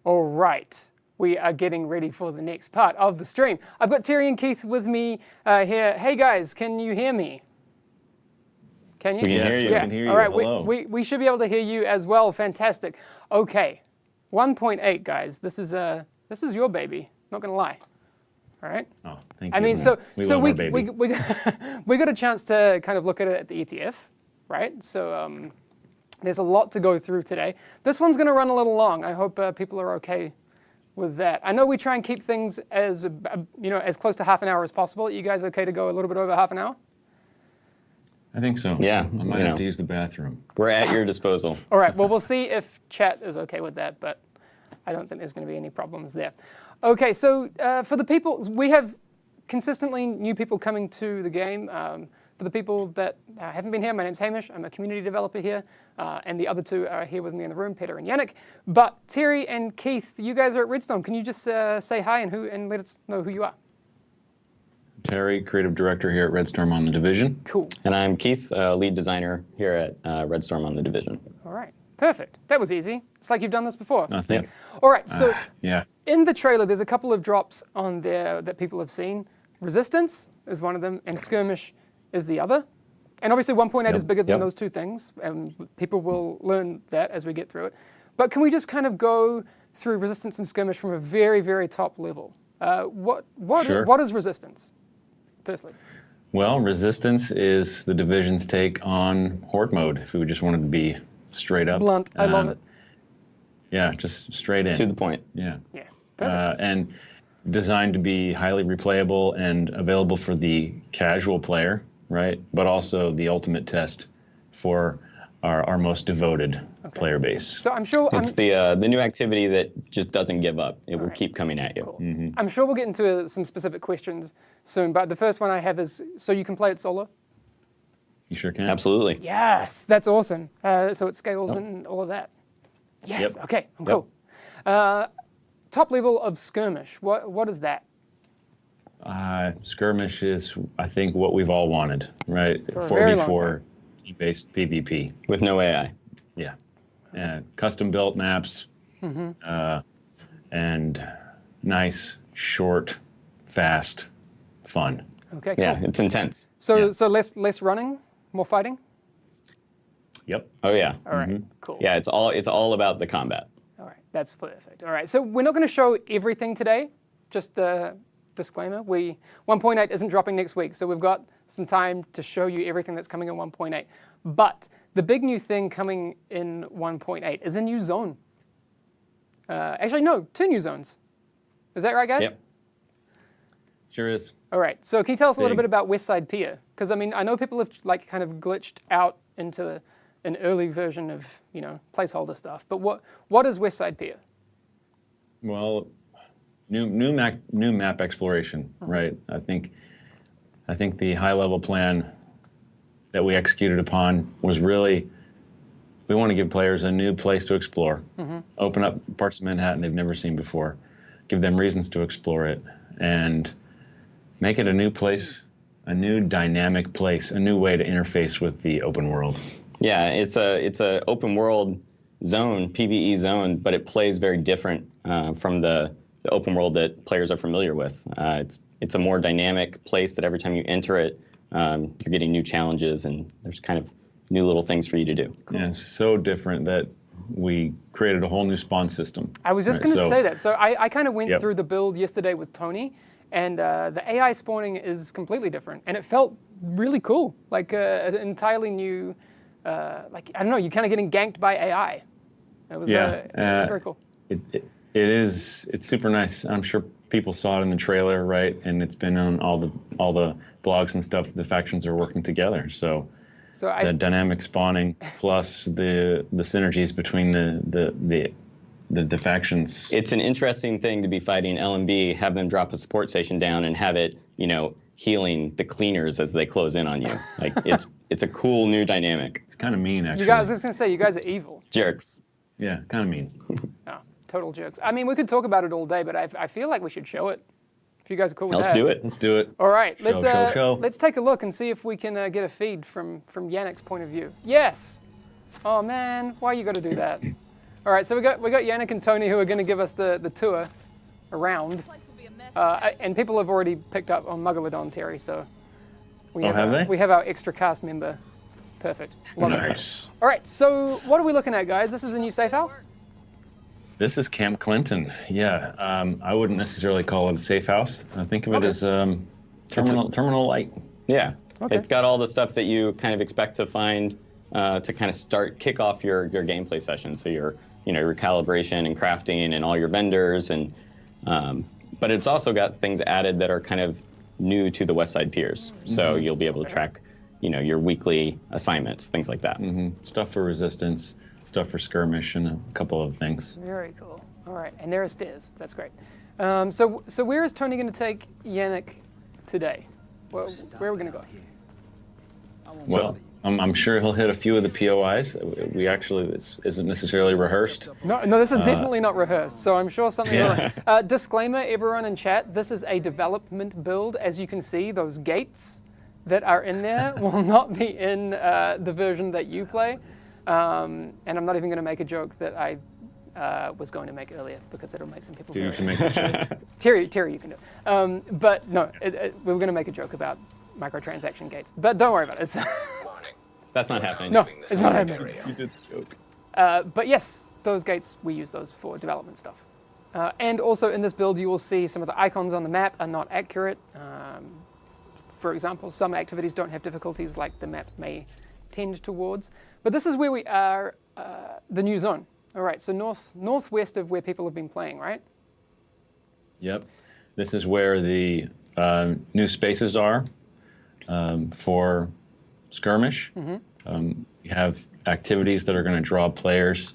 All right, we are getting ready for the next part of the stream. I've got Terry and Keith with me here. Hey guys, can you hear me? Can you? We can hear you. Yeah. We can hear you. All right, Hello. we should be able to hear you as well. Fantastic. Okay, 1.8 guys. This is your baby. Not gonna lie. All right. Oh, thank you. I mean, we love our baby. we got a chance to kind of look at it at the ETF, right? So there's a lot to go through today. This one's going to run a little long. I hope people are okay with that. I know we try and keep things as as close to half an hour as possible. Are you guys okay to go a little bit over half an hour? I think so. Yeah, I might have to use the bathroom. We're at your disposal. All right. Well, we'll see if chat is okay with that, but I don't think there's going to be any problems there. Okay. So for the people, we have consistently new people coming to the game. For the people that haven't been here, my name's Hamish. I'm a community developer here, and the other two are here with me in the room, Peter and Yannick. But Terry and Keith, you guys are at Redstone. Can you just say hi and let us know who you are? Terry, creative director here at Redstorm on the Division. Cool. And I'm Keith, lead designer here at Redstorm on the Division. All right. Perfect. That was easy. It's like you've done this before. Oh, thanks. All right. So Yeah. in the trailer, there's a couple of drops on there that people have seen. Resistance is one of them, and Skirmish is the other. And obviously 1.8 is bigger than those two things, and people will learn that as we get through it. But can we just kind of go through Resistance and Skirmish from a very, very top level? Sure. What is Resistance, firstly? Well, Resistance is the Division's take on Horde mode, if we just wanted to be straight up. Blunt. I love it. Yeah, just straight in. To the point. Yeah. Yeah. Perfect. And designed to be highly replayable and available for the casual player, right? But also the ultimate test for our most devoted player base. So I'm sure It's the new activity that just doesn't give up. It will keep coming at you. Cool. I'm sure we'll get into some specific questions soon, but the first one I have is, so you can play it solo? You sure can? Absolutely. Yes, that's awesome. So it scales and all of that. Yes, Yep. okay, I'm cool. Top level of Skirmish, what is that? Skirmish is, I think, what we've all wanted, right? For a very long 4v4 team-based PvP. With no AI. Yeah. Custom-built maps, and nice, short, fast, fun. Okay, cool. Yeah, it's intense. So less running, more fighting? Yep. Oh yeah. All right, cool. Yeah, it's all about the combat. All right, that's perfect. All right, so we're not going to show everything today. Just a disclaimer, 1.8 isn't dropping next week, so we've got some time to show you everything that's coming in 1.8. But the big new thing coming in 1.8 is a new zone. Actually, no, 2 new zones. Is that right, guys? Yep. Sure is. All right, so can you tell us a little Big. bit about Westside Pier? Because, I mean, I know people have kind of glitched out into an early version of, placeholder stuff, but what is Westside Pier? Well, new map exploration, right? I think the high-level plan that we executed upon was really, we want to give players a new place to explore, open up parts of Manhattan they've never seen before, give them reasons to explore it, and make it a new place, a new dynamic place, a new way to interface with the open world. Yeah, it's a open world zone, PvE zone, but it plays very different from the open world that players are familiar with. It's a more dynamic place that every time you enter it, you're getting new challenges and there's kind of new little things for you to do. Cool. Yeah, it's so different that we created a whole new spawn system. I was just going to say that. So I kind of went through the build yesterday with Tony, and the AI spawning is completely different, and it felt really cool, like an entirely new, I don't know, you're kind of getting ganked by AI. It was very cool. It's super nice. I'm sure people saw it in the trailer, right? And it's been on all the blogs and stuff. The factions are working together, so the dynamic spawning plus the synergies between the factions. It's an interesting thing to be fighting LMB, have them drop a support station down and have it, healing the cleaners as they close in on you. Like it's a cool new dynamic. It's kind of mean, actually. I was just going to say, you guys are evil. Jerks. Yeah, kind of mean. No, total jerks. I mean, we could talk about it all day, but I feel like we should show it. If you guys are cool with that. Let's do it. Let's do it. All right, Show. let's take a look and see if we can get a feed from Yannick's point of view. Yes. Oh man, why you got to do that? All right, so we got Yannick and Tony who are going to give us the tour around. And people have already picked up on Megalodon, Terry, so we have they? We have our extra cast member. Perfect. Love it. Nice. All right, so what are we looking at, guys? This is a new safe house? This is Camp Clinton. Yeah, I wouldn't necessarily call it a safe house. I think of it as terminal light. Yeah, Okay. it's got all the stuff that you kind of expect to find to kind of kick off your gameplay session. So your calibration and crafting and all your vendors and but it's also got things added that are kind of new to the Westside Piers. So you'll be able to track your weekly assignments, things like that. Stuff for resistance, stuff for skirmish, and a couple of things. Very cool. All right, and there are stairs. That's great. So where is Tony going to take Yannick today? Where are we going to go? Well, I'm sure he'll hit a few of the POIs. We actually, this isn't necessarily rehearsed. No, this is definitely not rehearsed, so I'm sure something will run. Disclaimer, everyone in chat, this is a development build. As you can see, those gates that are in there will not be in the version that you play. And I'm not even going to make a joke that I was going to make earlier because it'll make some people You very can make a Terry, you can do it. But no, we were going to make a joke about microtransaction gates. But don't worry about it. That's not happening. No, it's not happening. You did the joke. But yes, those gates, we use those for development stuff. And also in this build, you will see some of the icons on the map are not accurate. For example, some activities don't have difficulties like the map may tend towards. But this is where we are, the new zone. All right, so northwest of where people have been playing, right? Yep. This is where the new spaces are for skirmish. You have activities that are going to draw players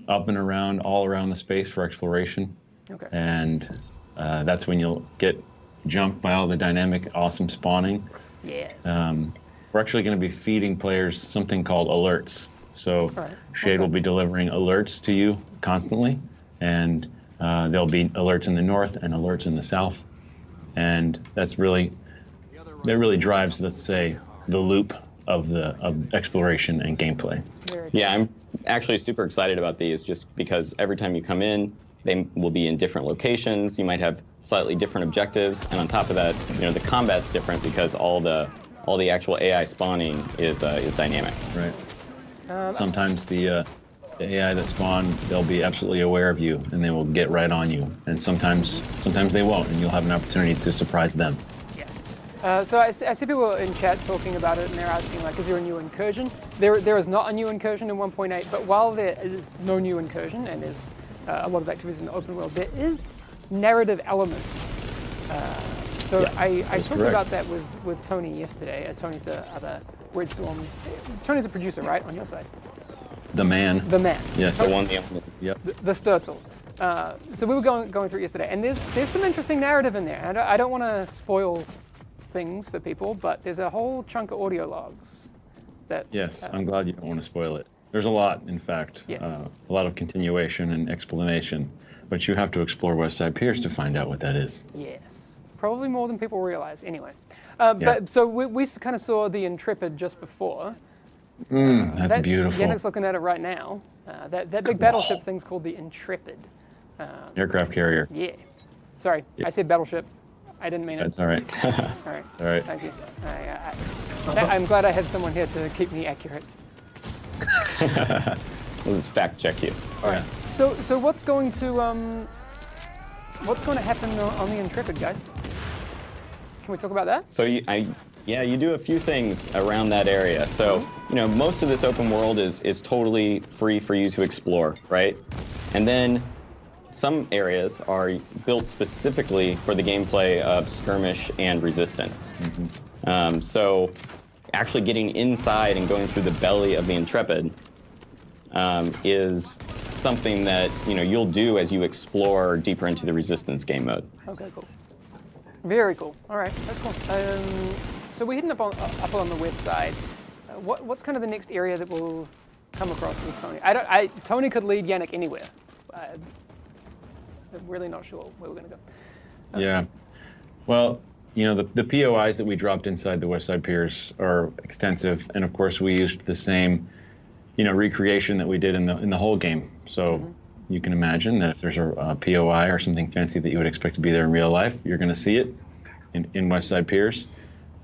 up and around, all around the space for exploration. Okay. And that's when you'll get jumped by all the dynamic, awesome spawning. Yes. We're actually going to be feeding players something called alerts. So right. Shade will be delivering alerts to you constantly, and there'll be alerts in the north and alerts in the south, and that really drives, let's say, the loop of exploration and gameplay. Yeah, I'm actually super excited about these just because every time you come in, they will be in different locations. You might have slightly different objectives, and on top of that, the combat's different because all the actual AI spawning is dynamic. Right. Sometimes the AI that spawn, they'll be absolutely aware of you and they will get right on you, and sometimes they won't, and you'll have an opportunity to surprise them. Yes. So I see people in chat talking about it, and they're asking, like, is there a new incursion? There is not a new incursion in 1.8, but while there is no new incursion and there's a lot of activities in the open world, there is narrative elements. So Yes, I that's talked correct. about that with Tony yesterday. Tony's the other Wordstorm. Tony's a producer, right, on your side? The man. The man. Yes. The one, the only. Yep. The Sturtle. So we were going through it yesterday, and there's some interesting narrative in there. I don't want to spoil things for people, but there's a whole chunk of audio logs that. Yes. I'm glad you don't want to spoil it. There's a lot, in fact. Yes. A lot of continuation and explanation, but you have to explore Westside Piers to find out what that is. Yes. Probably more than people realize. Anyway, Yeah. but so we kind of saw the Intrepid just before. That's beautiful. Yannick's looking at it right now. That big battleship thing's called the Intrepid. Aircraft carrier. Yeah. Sorry, I said battleship. I didn't mean it. That's all right. All right. All right. Thank you. I'm glad I had someone here to keep me accurate. Let's just fact check you. All right. So what's going to happen on the Intrepid, guys? Can we talk about that? So you do a few things around that area. So most of this open world is totally free for you to explore, right? And then some areas are built specifically for the gameplay of skirmish and resistance. So actually getting inside and going through the belly of the Intrepid is something that you'll do as you explore deeper into the resistance game mode. Okay, cool. Very cool. All right, that's cool. So we're heading up on the west side. What's kind of the next area that we'll come across with Tony? Tony could lead Yannick anywhere. I'm really not sure where we're going to go. Yeah. Well, the POIs that we dropped inside the Westside Piers are extensive, and of course we used the same recreation that we did in the whole game. So you can imagine that if there's a POI or something fancy that you would expect to be there in real life, you're going to see it in West Side Piers.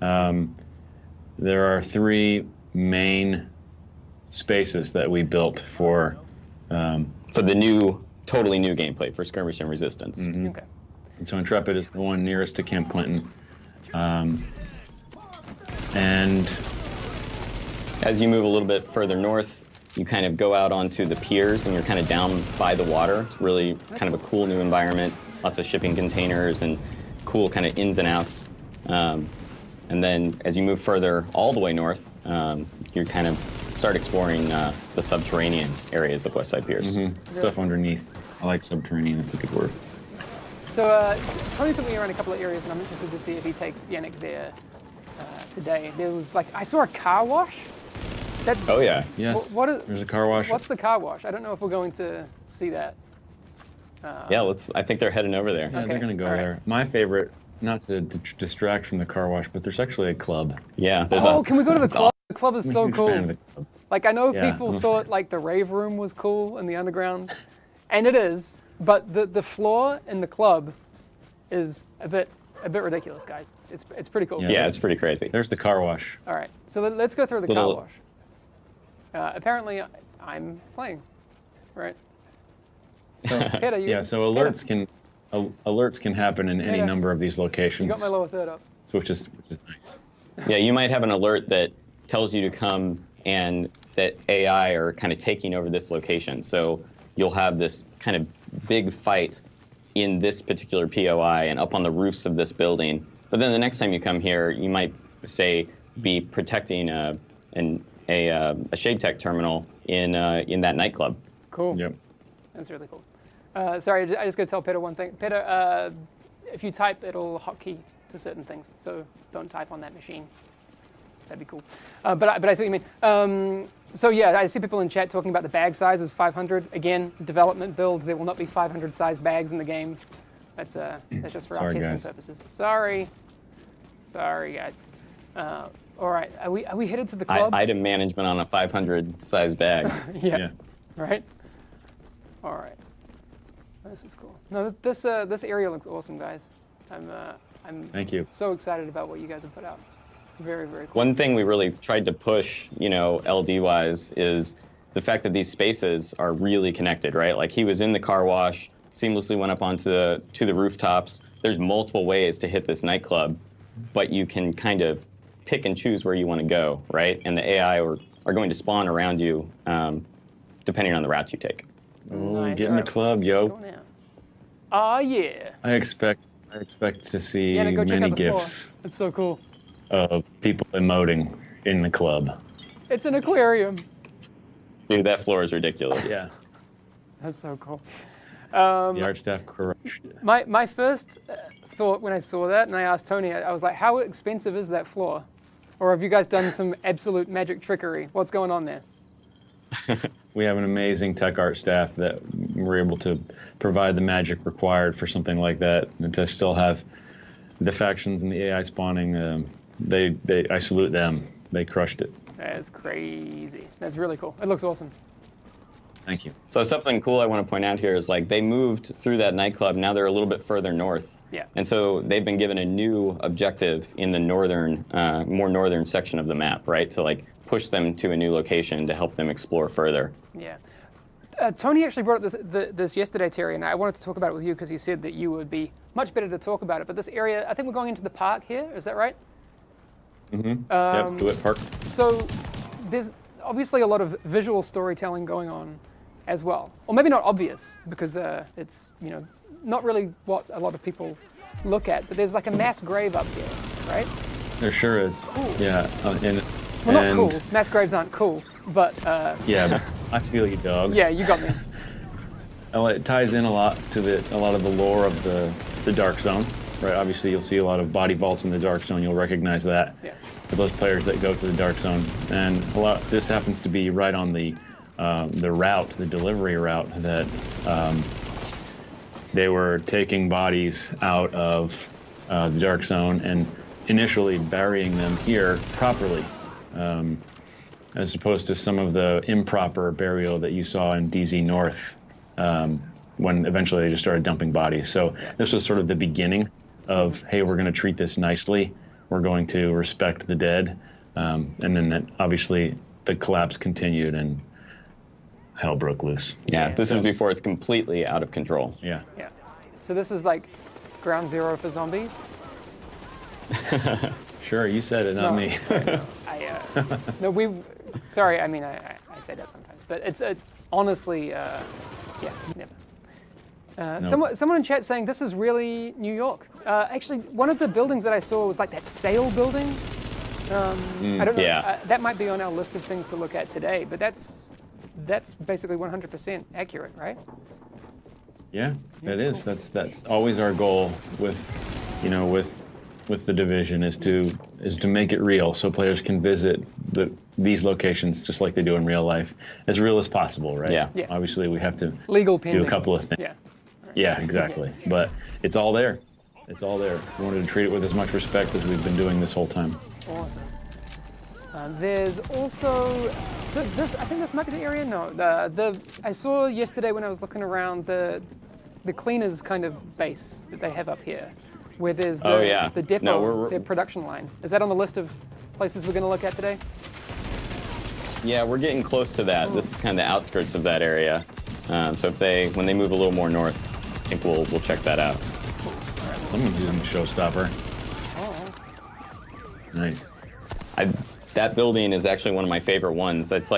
There are 3 main spaces that we built for the totally new gameplay for Skirmish and Resistance. Okay. And so Intrepid is the one nearest to Camp Clinton. And as you move a little bit further north, you kind of go out onto the piers and you're kind of down by the water. It's really kind of a cool new environment. Lots of shipping containers and cool kind of ins and outs. And then as you move further all the way north, you kind of start exploring the subterranean areas of West Side Piers. stuff underneath. I like subterranean, it's a good word. So Tony took me around a couple of areas, and I'm interested to see if he takes Yannick there today. There was I saw a car wash. Oh yeah. Yes, there's a car wash. What's the car wash? I don't know if we're going to see that. Yeah, I think they're heading over there. Yeah, Okay, they're going to go all right. there. My favorite, not to distract from the car wash, but there's actually a club. Yeah, Can we go to the it's club? The club is I'm a so huge cool. fan of the club. I know Yeah, people I'm a thought the rave room was cool in the underground, and it is. But the floor in the club is a bit ridiculous, guys. It's pretty cool. Yeah, it's pretty crazy. There's the car wash. All right, so let's go through the Little- car wash. Apparently, I'm playing, right? So, Peter, so alerts can happen in any Peter, number of these locations, You got my lower third up. which is nice. Yeah, you might have an alert that tells you to come and that AI are kind of taking over this location. So you'll have this kind of big fight in this particular POI and up on the roofs of this building. But then the next time you come here, you might, say, be protecting a Shade Tech terminal in that nightclub. Cool. Yep. That's really cool. Sorry, I just got to tell Peter one thing. Peter, if you type, it'll hotkey to certain things. So don't type on that machine. That'd be cool. But I see what you mean. So yeah, I see people in chat talking about the bag size is 500. Again, development build. There will not be 500 size bags in the game. That's just for our Sorry, testing guys. purposes. Sorry, guys. All right, are we headed to the club? Item management on a 500 size bag. Yeah. Right. All right. This is cool. No, this area looks awesome, guys. I'm Thank you. so excited about what you guys have put out. Very, very cool. One thing we really tried to push, LD-wise, is the fact that these spaces are really connected, right? Like he was in the car wash, seamlessly went up onto the rooftops. There's multiple ways to hit this nightclub, but you can kind of pick and choose where you want to go, right? And the AI are going to spawn around you, depending on the routes you take. Oh, Nice. get in the club, yo. Go now. Oh yeah. I expect to see Yeah, go check many out the floor. gifs It's so cool. of people emoting in the club. It's an aquarium. Dude, that floor is ridiculous. Yeah. That's so cool. The art staff crushed it. My first thought when I saw that, and I asked Tony, I was like, how expensive is that floor? Or have you guys done some absolute magic trickery? What's going on there? We have an amazing tech art staff that were able to provide the magic required for something like that, and to still have the factions and the AI spawning. I salute them. They crushed it. That's crazy. That's really cool. It looks awesome. Thank you. So something cool I want to point out here is they moved through that nightclub. Now they're a little bit further north. Yeah. And so they've been given a new objective in the northern, more northern section of the map, right? To push them to a new location to help them explore further. Yeah. Tony actually brought up this yesterday, Terry, and I wanted to talk about it with you because you said that you would be much better to talk about it. But this area, I think we're going into the park here. Is that right? Yep, DeWitt Park. So there's obviously a lot of visual storytelling going on as well. Or maybe not obvious because it's, not really what a lot of people look at. But there's a mass grave up here, right? There sure is. Cool. Yeah. Well, not cool. Mass graves aren't cool, but Yeah, but I feel you, dog. yeah, you got me. Well, it ties in a lot to a lot of the lore of the Dark Zone, right? Obviously, you'll see a lot of body vaults in the Dark Zone. You'll recognize that Yeah. for those players that go to the Dark Zone. And this happens to be right on the route, the delivery route that they were taking bodies out of the Dark Zone and initially burying them here properly. as opposed to some of the improper burial that you saw in DZ North, when eventually they just started dumping bodies. So this was sort of the beginning of, hey, we're going to treat this nicely. We're going to respect the dead. And then that, obviously the collapse continued and hell broke loose. Yeah, this is before it's completely out of control. Yeah. Yeah. So this is like ground zero for zombies. Sure, you said it, not No, me. No, sorry, I mean, I say that sometimes, but it's honestly, yeah, never. Someone in chat saying this is really New York. Actually, one of the buildings that I saw was like that sail building. I don't know. Yeah. That might be on our list of things to look at today, but that's basically 100% accurate, right? Yeah, it is. That's always our goal with the Division is to make it real, so players can visit these locations just like they do in real life, as real as possible, right? Yeah. Yeah. Obviously, we have to Legal do pending. a couple of things. Yeah. Yeah, exactly. But it's all there. It's all there. We wanted to treat it with as much respect as we've been doing this whole time. Awesome. There's also this. I think this might be the area. No, I saw yesterday when I was looking around the cleaners kind of base that they have up here, where there's the depot, No, their production line. Is that on the list of places we're going to look at today? Yeah, we're getting close to that. This is kind of the outskirts of that area. So when they move a little more north, I think we'll check that out. Someone's using the showstopper. Oh. Nice. That building is actually one of my favorite ones. That's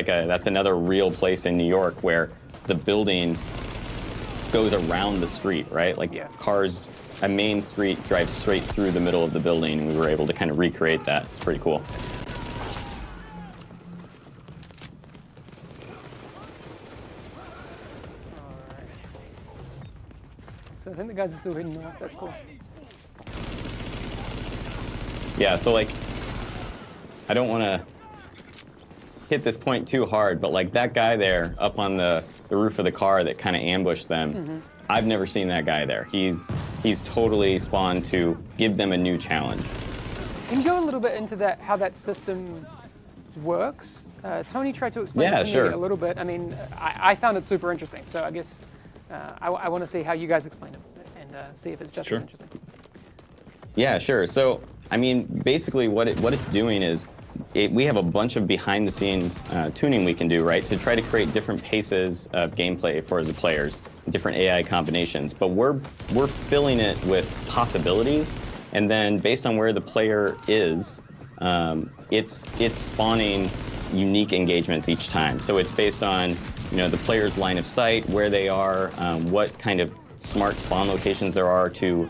another real place in New York where the building goes around the street, right? Like cars, a main street drives straight through the middle of the building, and we were able to kind of recreate that. It's pretty cool. So I think the guys are still heading north. That's cool. Yeah, so I don't want to hit this point too hard, but like that guy there up on the roof of the car that kind of ambushed them, I've never seen that guy there. He's totally spawned to give them a new challenge. Can you go a little bit into that, how that system works? Tony tried to explain it to me a little bit. I mean, I found it super interesting, so I guess I want to see how you guys explain it and see if it's just as interesting. Yeah, sure. So, I mean, basically what it's doing is we have a bunch of behind-the-scenes tuning we can do, right, to try to create different paces of gameplay for the players, different AI combinations. But we're filling it with possibilities, and then based on where the player is, it's spawning unique engagements each time. So it's based on the player's line of sight, where they are, what kind of smart spawn locations there are to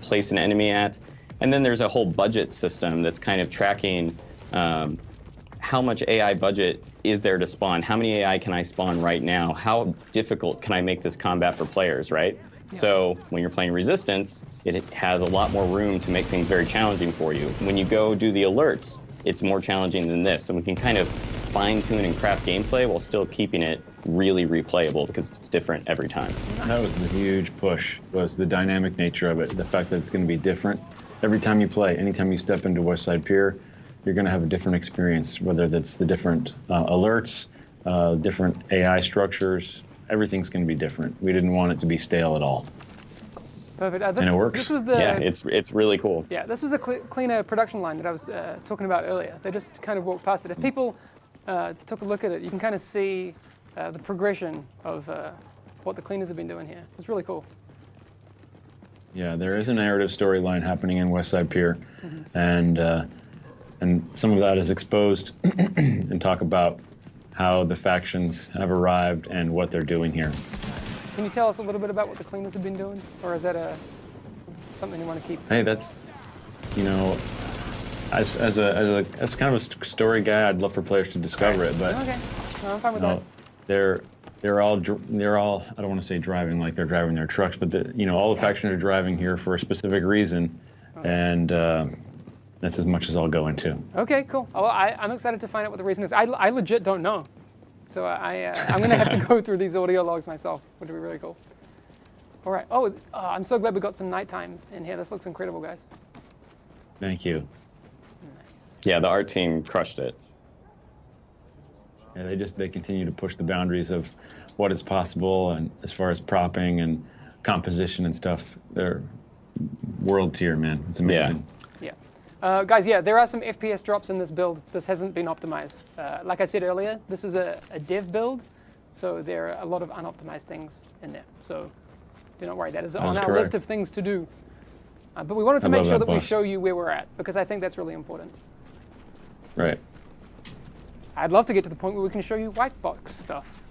place an enemy at. And then there's a whole budget system that's kind of tracking how much AI budget is there to spawn? How many AI can I spawn right now? How difficult can I make this combat for players, right? Yeah. So when you're playing Resistance, it has a lot more room to make things very challenging for you. When you go do the alerts, it's more challenging than this. And we can kind of fine-tune and craft gameplay while still keeping it really replayable because it's different every time. That was the huge push, was the dynamic nature of it, the fact that it's going to be different every time you play. Anytime you step into West Side Pier, you're going to have a different experience, whether that's the different alerts, different AI structures. Everything's going to be different. We didn't want it to be stale at all. Perfect. And it works. This was it's really cool. Yeah, this was a cleaner production line that I was talking about earlier. They just kind of walked past it. If people took a look at it, you can kind of see the progression of what the cleaners have been doing here. It's really cool. Yeah, there is a narrative storyline happening in West Side Pier, and some of that is exposed and talk about how the factions have arrived and what they're doing here. Can you tell us a little bit about what the cleaners have been doing, or is that something you want to keep? Hey, that's, as kind of a story guy, I'd love for players to discover it, but okay, no, I'm fine with that. They're all I don't want to say driving like they're driving their trucks, but all the factions are driving here for a specific reason, and that's as much as I'll go into. Okay, cool. Well, I'm excited to find out what the reason is. I legit don't know, so I'm going to have to go through these audio logs myself, which would be really cool. All right. Oh, I'm so glad we got some nighttime in here. This looks incredible, guys. Thank you. Nice. Yeah, the art team crushed it. Yeah, they continue to push the boundaries of what is possible, and as far as propping and composition and stuff, they're world tier, man. It's amazing. Yeah. Guys, yeah, there are some FPS drops in this build. This hasn't been optimized. Like I said earlier, this is a dev build, so there are a lot of unoptimized things in there. So do not worry, that is on our correct. list of things to do. But we wanted to I make love sure that that we bus. show you where we're at, because I think that's really important. Right. I'd love to get to the point where we can show you white box stuff,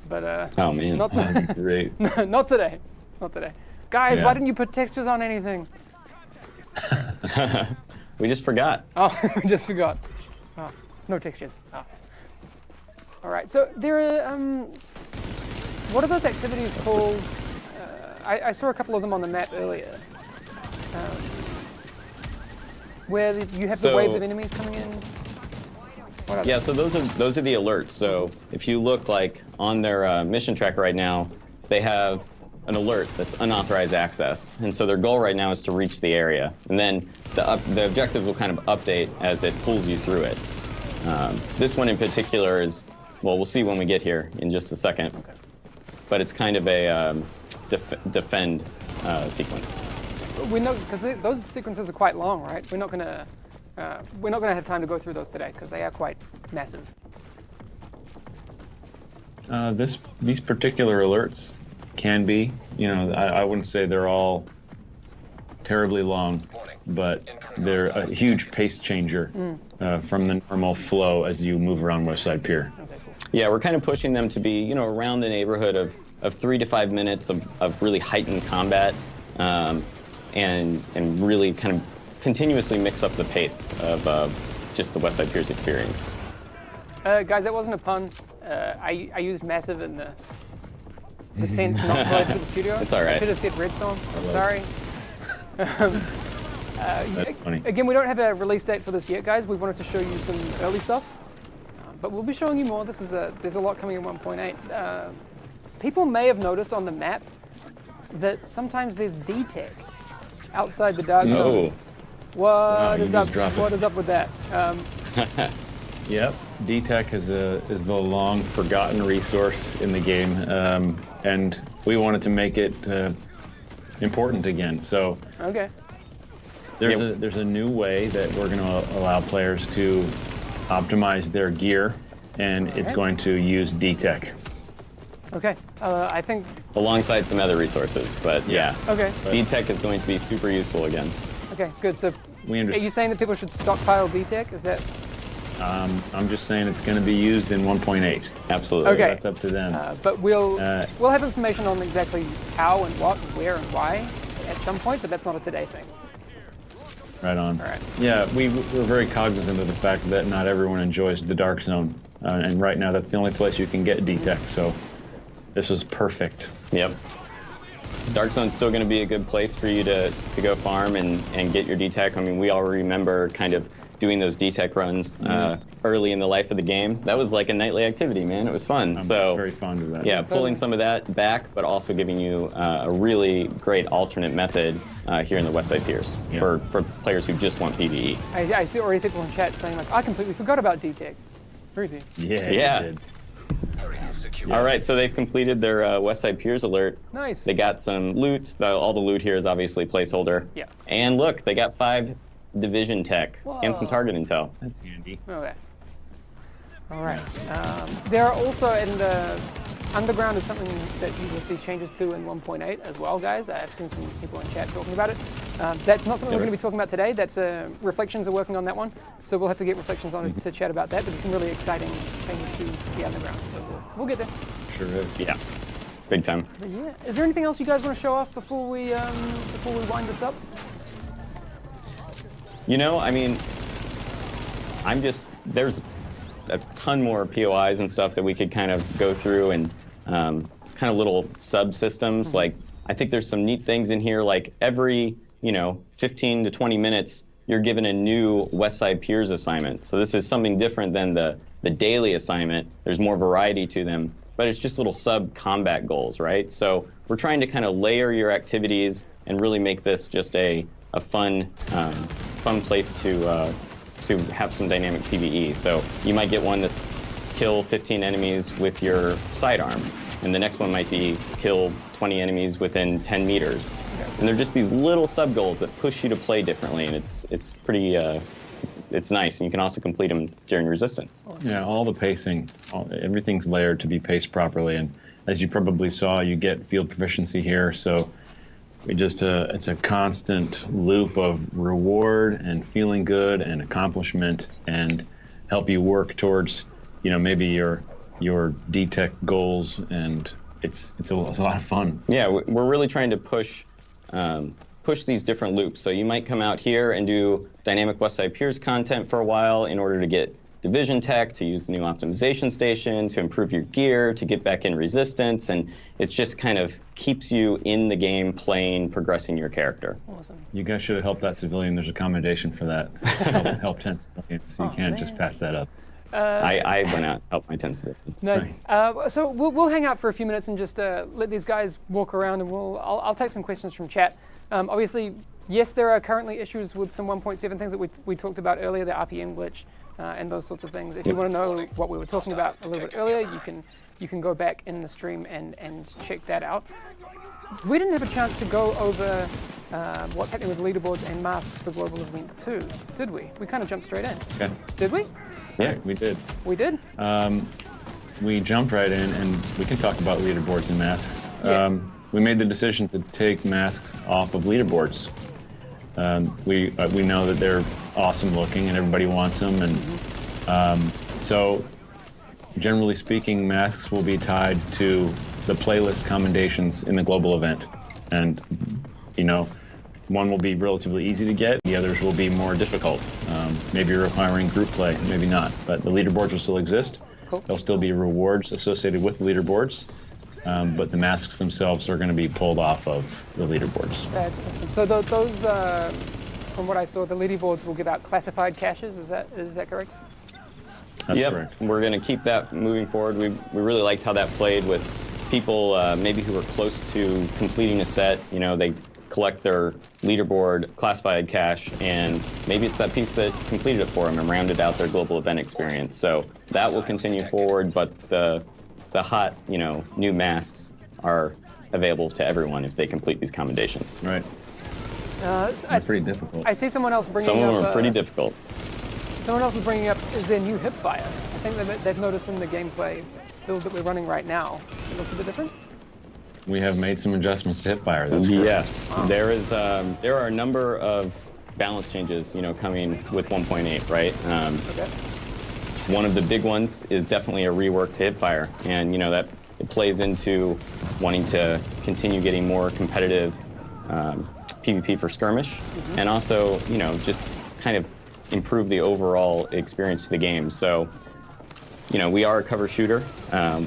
but Oh man. not, That'd be great. not today. Not today. Guys, Yeah. why didn't you put textures on anything? We just forgot. Oh, I just forgot. Oh, no textures. Oh. All right, so there are, what are those activities called? I saw a couple of them on the map earlier. Where you have the So- waves of enemies coming in. What are Yeah, they? so those are the alerts. So if you look like on their mission tracker right now, they have an alert that's unauthorized access, and so their goal right now is to reach the area, and then the objective will kind of update as it pulls you through it. This one in particular is, well, we'll see when we get here in just a second, Okay. but it's kind of a defend sequence. We know because those sequences are quite long, right? We're not gonna have time to go through those today because they are quite massive. These particular alerts can be, I wouldn't say they're all terribly long, but they're a huge pace changer from the normal flow as you move around West Side Pier. Okay, cool. Yeah, we're kind of pushing them to be, around the neighborhood of 3 to 5 minutes of really heightened combat, and really kind of continuously mix up the pace of just the West Side Piers experience. Guys, that wasn't a pun. I used massive in the sense not related to the studio. It's all right. I should have said Redstone. Sorry. That's funny. Again, we don't have a release date for this yet, guys. We wanted to show you some early stuff, but we'll be showing you more. There's a lot coming in 1.8. People may have noticed on the map that sometimes there's D-Tech outside the dark zone. Oh, What you is just up? dropped it. What is up with that? Yep, D-Tech is the long forgotten resource in the game, and we wanted to make it important again. So Okay. there's a new way that we're going to allow players to optimize their gear, and it's Okay. going to use D-Tech. Okay. I think. alongside some other resources, but yeah. Okay. D-Tech is going to be super useful again. Okay. Good. So, We are understand. you saying that people should stockpile D-Tech? Is that? I'm just saying it's going to be used in 1.8. Absolutely. Okay. That's up to them. But we'll Uh, have information on exactly how and what and where and why at some point. But that's not a today thing. Right on. All right. Yeah, we're very cognizant of the fact that not everyone enjoys the Dark Zone, and right now that's the only place you can get D-Tech. So this was perfect. Yep. Dark Zone's still going to be a good place for you to go farm and get your D-Tech. I mean, we all remember kind of doing those D-Tech runs early in the life of the game. That was like a nightly activity, man. It was fun. I'm So very fond of that. yeah, pulling some of that back, but also giving you a really great alternate method here in the West Side Piers Yeah. for players who just want PvE. I see already people in chat saying like, I completely forgot about D-Tech. Crazy. Yeah. Yeah. you did. All right, so they've completed their West Side Piers alert. Nice. They got some loot. All the loot here is obviously placeholder. Yeah. And look, they got 5 division tech and some Whoa. target intel. That's handy. Okay. All right. There are also in the underground is something that you will see changes to in 1.8 as well, guys. I've seen some people in chat talking about it. That's not something we're going to be talking about today. That's Reflections are working on that one, so we'll have to get Reflections on it to chat about that. But there's some really exciting things to the underground, so we'll get there. Sure is. Yeah, big time. But yeah, is there anything else you guys want to show off before we wind this up? I mean, there's a ton more POIs and stuff that we could kind of go through and kind of little subsystems. Like, I think there's some neat things in here, like every, 15 to 20 minutes, you're given a new West Side Piers assignment. So this is something different than the daily assignment. There's more variety to them, but it's just little sub-combat goals, right? So we're trying to kind of layer your activities and really make this just a fun place to have some dynamic PvE. So you might get one that's kill 15 enemies with your sidearm, and the next one might be kill 20 enemies within 10 meters. And they're just these little sub goals that push you to play differently, and it's pretty it's nice. And you can also complete them during resistance. Yeah, all the pacing, everything's layered to be paced properly, and as you probably saw, you get field proficiency here. So it's a constant loop of reward and feeling good and accomplishment, and help you work towards, maybe your DTech goals, and it's a lot of fun. Yeah, we're really trying to push these different loops. So you might come out here and do dynamic Westside Piers content for a while in order to get division tech, to use the new optimization station, to improve your gear, to get back in resistance, and it just kind of keeps you in the game playing, progressing your character. Awesome. You guys should have helped that civilian. There's a commendation for that. help 10 civilians, so you can't just pass that up. I went out and helped my 10 civilians. Nice. So we'll hang out for a few minutes and just let these guys walk around, and I'll take some questions from chat. Obviously, yes, there are currently issues with some 1.7 things that we talked about earlier, the RPM glitch and those sorts of things. If you want to know what we were talking about a little bit earlier, you can go back in the stream and check that out. We didn't have a chance to go over what's happening with leaderboards and masks for Global Event 2, did we? We kind of jumped straight in. Okay. Did we? Yeah, we did. We did? We jumped right in, and we can talk about leaderboards and masks. Yeah. We made the decision to take masks off of leaderboards. We know that they're awesome looking, and everybody wants them, and so generally speaking, masks will be tied to the playlist commendations in the global event, and one will be relatively easy to get, the others will be more difficult, maybe requiring group play, maybe not, but the leaderboards will still exist. Cool. There'll still be rewards associated with the leaderboards, but the masks themselves are going to be pulled off of the leaderboards. That's awesome. So those, from what I saw, the leaderboards will give out classified caches. Is that correct? That's Yep, correct. we're going to keep that moving forward. We really liked how that played with people maybe who were close to completing a set. They collect their leaderboard classified cache, and maybe it's that piece that completed it for them and rounded out their global event experience. So that will continue forward, but the hot, new masks are available to everyone if they complete these commendations. Right. It's pretty difficult. I see someone else bringing Some up... of them are pretty difficult. Someone else is bringing up is their new hipfire. I think they've noticed in the gameplay build that we're running right now. It looks a bit different. We have made some adjustments to hipfire. That's correct. Yes, there are a number of balance changes, coming with 1.8, right? Okay. One of the big ones is definitely a rework to hipfire, and that it plays into wanting to continue getting more competitive PvP for skirmish, and also just kind of improve the overall experience to the game. So we are a cover shooter.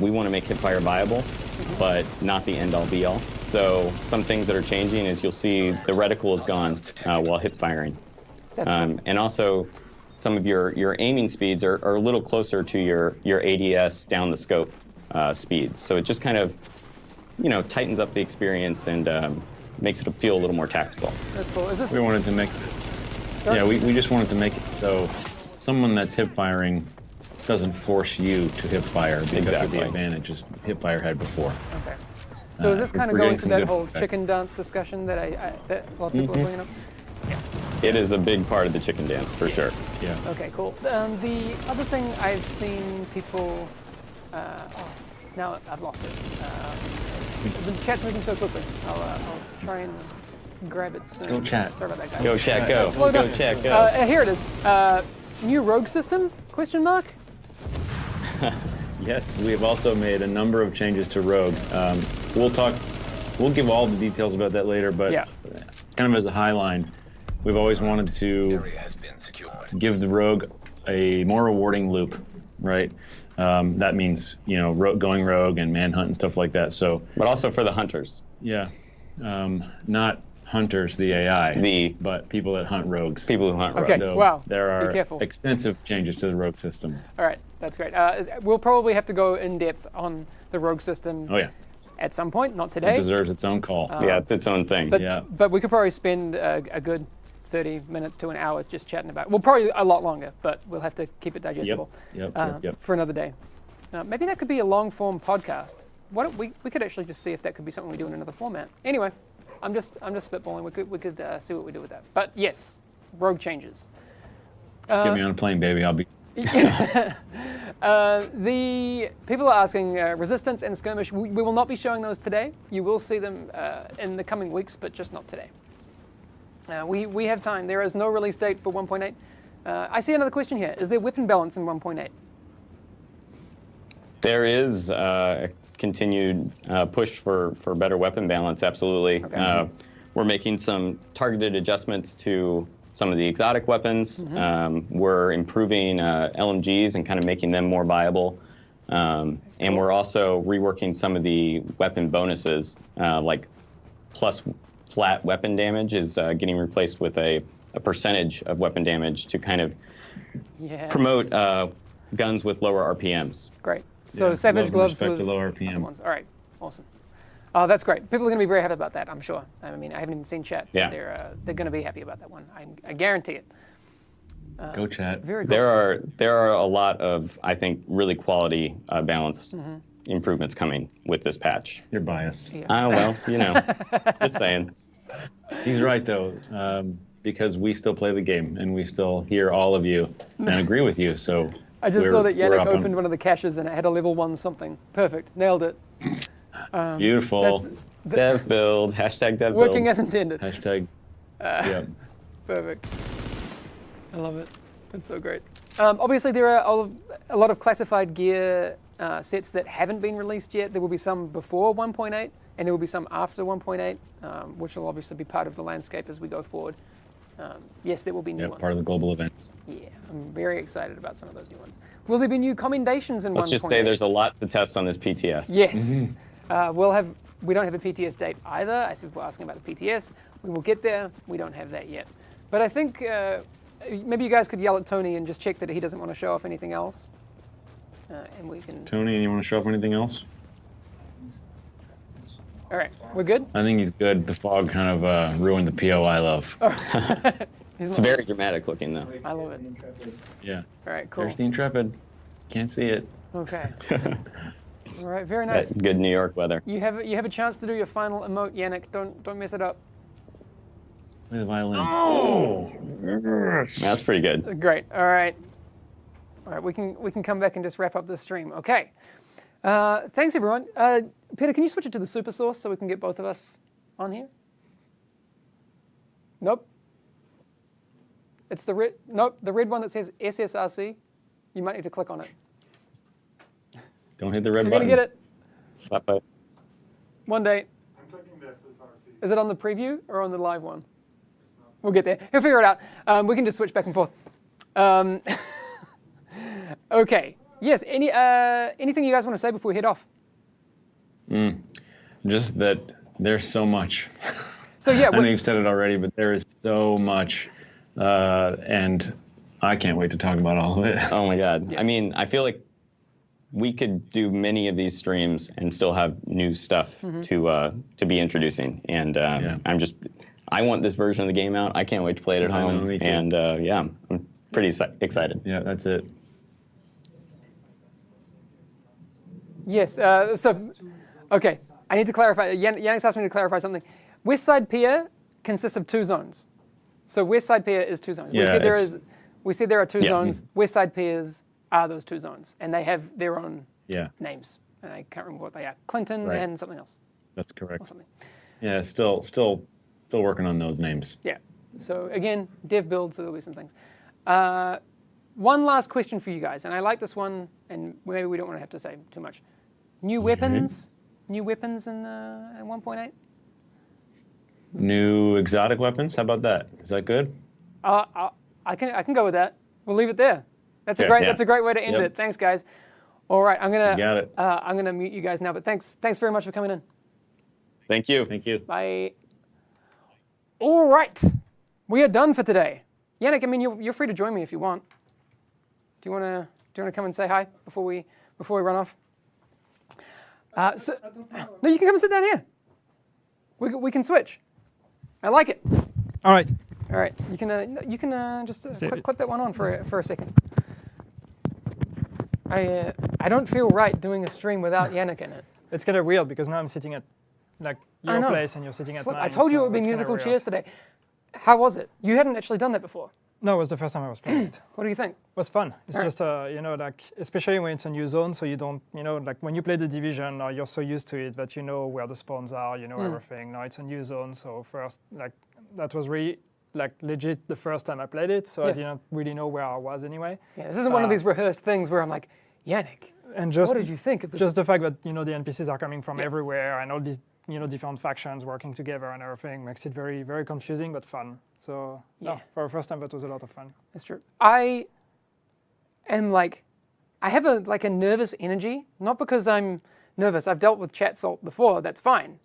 We want to make hipfire viable, but not the end all be all. So some things that are changing is you'll see the reticle is gone while hip firing. That's cool. And also some of your aiming speeds are a little closer to your ADS down the scope speeds. So it just kind of tightens up the experience and makes it feel a little more tactical. That's cool. Is this... We wanted to make we just wanted to make it so someone that's hip firing doesn't force you to hip fire because of the advantages hip fire had before. Okay. So is this kind of we're going getting to some that good whole feedback. chicken dance discussion that that a lot of people are bringing up? It is a big part of the chicken dance for sure. Yeah. Okay, cool. The other thing I've seen people... now I've lost it. The chat's moving so quickly. I'll try and grab it soon. Go chat. Sorry about that, guys. Go chat, go. Slow Go down. chat, go. Here it is. New rogue system? Question mark? Yes, we have also made a number of changes to Rogue. We'll give all the details about that later, but Yeah. kind of as a high line, we've always wanted to give the Rogue a more rewarding loop, right? That means, going rogue and manhunt and stuff like that. So, But also for the hunters. yeah, not hunters, the AI, but people that hunt rogues. People who hunt rogues. Okay. So Wow. there Be are careful. extensive changes to the Rogue system. All right, that's great. We'll probably have to go in depth on the rogue system Oh yeah, at some point, not it today. deserves its own call. Yeah, it's its own thing. But, Yeah. but we could probably spend a good 30 minutes to an hour just chatting about it. Well, probably a lot longer, but we'll have to keep it digestible Yep. for another day. Maybe that could be a long-form podcast. Why don't we could actually just see if that could be something we do in another format. Anyway, I'm just spitballing. We could see what we do with that. But yes, rogue changes. Get me on a plane, baby. I'll be. The people are asking Resistance and Skirmish. We will not be showing those today. You will see them in the coming weeks, but just not today. We have time. There is no release date for 1.8. I see another question here. Is there weapon balance in 1.8? There is a continued push for better weapon balance, absolutely. Okay. We're making some targeted adjustments to some of the exotic weapons. We're improving LMGs and kind of making them more viable. And we're also reworking some of the weapon bonuses, like plus flat weapon damage is getting replaced with a percentage of weapon damage to kind of promote guns with lower RPMs. Great. So Savage Gloves with low RPM. ones. All right, awesome. Oh, that's great. People are going to be very happy about that, I'm sure. I mean, I haven't even seen chat. Yeah. But they're going to be happy about that one. I guarantee it. Go chat. Very cool. There are a lot of, I think, really quality balanced improvements coming with this patch. You're biased. Yeah. Well, just saying. He's right though, because we still play the game and we still hear all of you and agree with you. So I just saw that we're Yannick up on- opened one of the caches and it had a level 1 something. Perfect. Nailed it. Beautiful. Dev build, hashtag dev Working build. as intended. Hashtag. Yeah. Perfect. I love it. That's so great. Obviously, there are a lot of classified gear sets that haven't been released yet. There will be some before 1.8, and there will be some after 1.8, which will obviously be part of the landscape as we go forward. Yes, there will be new ones. Part of the global event. Yeah, I'm very excited about some of those new ones. Will there be new commendations in 1.8? Let's just say there's a lot to test on this PTS. Yes. We don't have a PTS date either. I see people asking about the PTS. We will get there. We don't have that yet. But I think maybe you guys could yell at Tony and just check that he doesn't want to show off anything else. And we can... Tony, you want to show up anything else? All right, we're good? I think he's good. The fog kind of ruined the PO I love. It's very dramatic looking, though. I love it. Yeah. All right, cool. There's the Intrepid. Can't see it. Okay. All right, very nice. That good New York weather. You have a chance to do your final emote, Yannick. Don't mess it up. Play the violin. Oh! That's pretty good. Great. All right. All right. We can come back and just wrap up this stream. Okay. Thanks everyone. Peter, can you switch it to the super source so we can get both of us on here? Nope. It's the red. Nope. The red one that says SSRC. You might need to click on it. Don't hit the red You're button. gonna get it Slap it. one day. I'm clicking the SSRC. Is it on the preview or on the live one? We'll get there. He'll figure it out. We can just switch back and forth. Okay. Yes. Anything you guys want to say before we head off? Just that there's so much. So yeah, I know you've said it already, but there is so much, and I can't wait to talk about all of it. Oh my God. Yes. I mean, I feel like we could do many of these streams and still have new stuff to be introducing. And I want this version of the game out. I can't wait to play it at I know, home. me too. And I'm pretty excited. Yeah, that's it. Yes. Okay. I need to clarify. Yannick's asked me to clarify something. West Side Pier consists of 2 zones. So West Side Pier is 2 zones. Yeah, We said there are 2 Yes. zones. West Side Piers are those 2 zones, and they have their own Yeah, names. And I can't remember what they are. Clinton Right. and something else that's or correct. something. Yeah, still working on those names. Yeah. So again, dev build, so there'll be some things. One last question for you guys, and I like this one, and maybe we don't want to have to say too much. New weapons in 1.8? New exotic weapons. How about that? Is that good? I can go with that. We'll leave it there. That's a Yeah, great yeah. that's a great way to end Yep. it. Thanks, guys. All right, I'm You got it. gonna mute you guys now. But thanks very much for coming in. Thank you. Thank you. Bye. All right, we are done for today. Yannick, I mean, you're free to join me if you want. Do you want to come and say hi before we run off? No, you can come and sit down here. We can switch. I like it. All right. All right, you can just clip that one on for a second. I don't feel right doing a stream without Yannick in it. It's kind of weird because now I'm sitting at like I your know. place and you're sitting at mine. I told you it so would be it's kinda musical weird. chairs today. How was it? You hadn't actually done that before. No, it was the first time I was playing it. What do you think? It was fun. It's Alright. just, you know, like, especially when it's a new zone, so you don't, you know, like when you play the Division, you're so used to it that you know where the spawns are, you know everything. Now it's a new zone, so first, like, that was really, like, legit the first time I played it, so I Yeah. didn't really know where I was anyway. Yeah, this isn't one of these rehearsed things where I'm like, Yannick, And just, what did you think of this? just the fact that, you know, the NPCs are coming from Yeah. everywhere and all these, you know, different factions working together and everything makes it very, very confusing, but fun. So, Yeah. no, for the first time, that was a lot of fun. That's true. I am like, I have a nervous energy, not because I'm nervous. I've dealt with chat salt before. That's fine.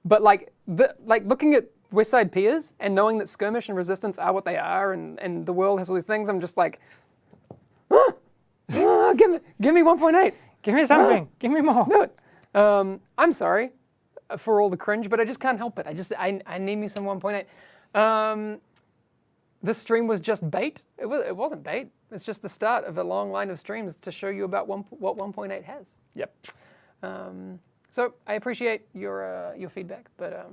But like looking at West Side peers and knowing that skirmish and resistance are what they are, and the world has all these things, I'm just like, give me 1.8. Give me something. Give me more. Do it. I'm sorry for all the cringe, but I just can't help it. I need me some 1.8. This stream was just bait. It wasn't bait. It's just the start of a long line of streams to show you about what 1.8 has. Yep. So I appreciate your feedback, but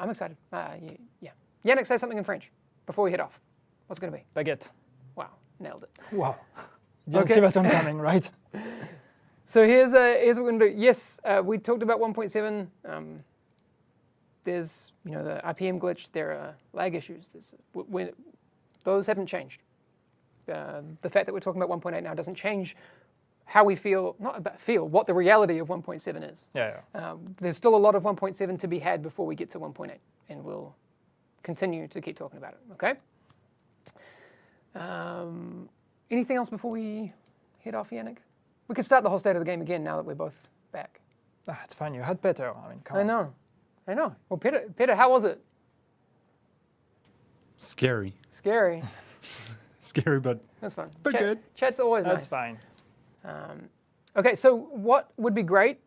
I'm excited. Yeah. Yannick, say something in French before we head off. What's it going to be? Baguette. Wow, nailed it. Wow. You didn't Okay. see that one coming, right? So here's what we're going to do. Yes, we talked about 1.7. There's the RPM glitch. There are lag issues. Those haven't changed. The fact that we're talking about 1.8 now doesn't change how we feel. Not about feel. What the reality of 1.7 is. Yeah. There's still a lot of 1.7 to be had before we get to 1.8, and we'll continue to keep talking about it. Okay. Anything else before we head off, Yannick? We could start the whole state of the game again now that we're both back. It's fine. You had better. I mean, come I on. know. Well, Peter, how was it? Scary. Scary. Scary, but That's fun. But good. Chat's always That's nice. fine. Okay, so what would be great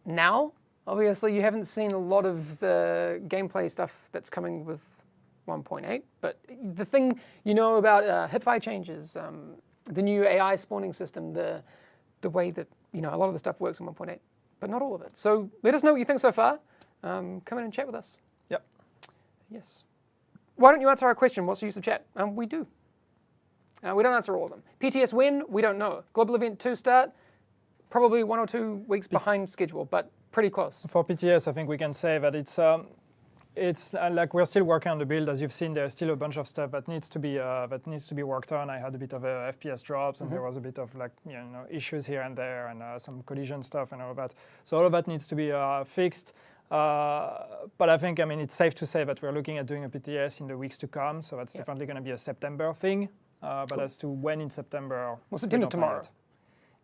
now? Obviously, you haven't seen a lot of the gameplay stuff that's coming with 1.8, but the thing you know about hipfire changes, the new AI spawning system, the way that a lot of the stuff works in 1.8, but not all of it. So let us know what you think so far. Come in and chat with us. Yep. Yes. Why don't you answer our question? What's the use of chat? We do. We don't answer all of them. PTS when? We don't know. Global Event 2 start? Probably 1 or 2 weeks behind schedule, but pretty close. For PTS, I think we can say that it's like we're still working on the build. As you've seen, there's still a bunch of stuff that needs to be worked on. I had a bit of FPS drops, and there was a bit of issues here and there, and some collision stuff and all of that. So all of that needs to be fixed. But I think, it's safe to say that we're looking at doing a PTS in the weeks to come. So that's definitely going to be a September thing. But as to when in September, Well, September's we don't know tomorrow. yet.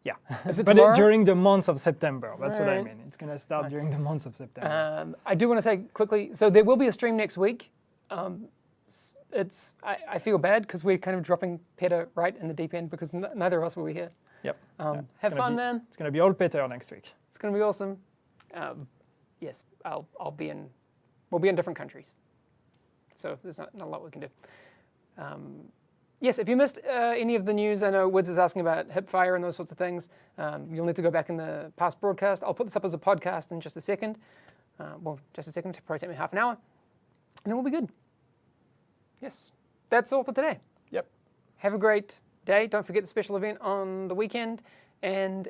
Yeah, Is it but tomorrow? during the months of September. That's what I Alright. mean. It's going to start during the months of September. I do want to say quickly, so there will be a stream next week. I feel bad because we're kind of dropping Peter right in the deep end because neither of us will be here. Yep. Have fun, man. It's going to be all Peter next week. It's going to be awesome. Yes, I'll be in. We'll be in different countries, so there's not a lot we can do. Yes, if you missed any of the news, I know Wids is asking about hipfire and those sorts of things. You'll need to go back in the past broadcast. I'll put this up as a podcast in just a second. Just a second. It'll probably take me half an hour, and then we'll be good. Yes, that's all for today. Yep. Have a great day. Don't forget the special event on the weekend, and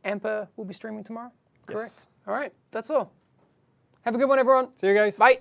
Amper will be streaming tomorrow. Correct. Yes. All right, that's all. Have a good one, everyone. See you guys. Bye.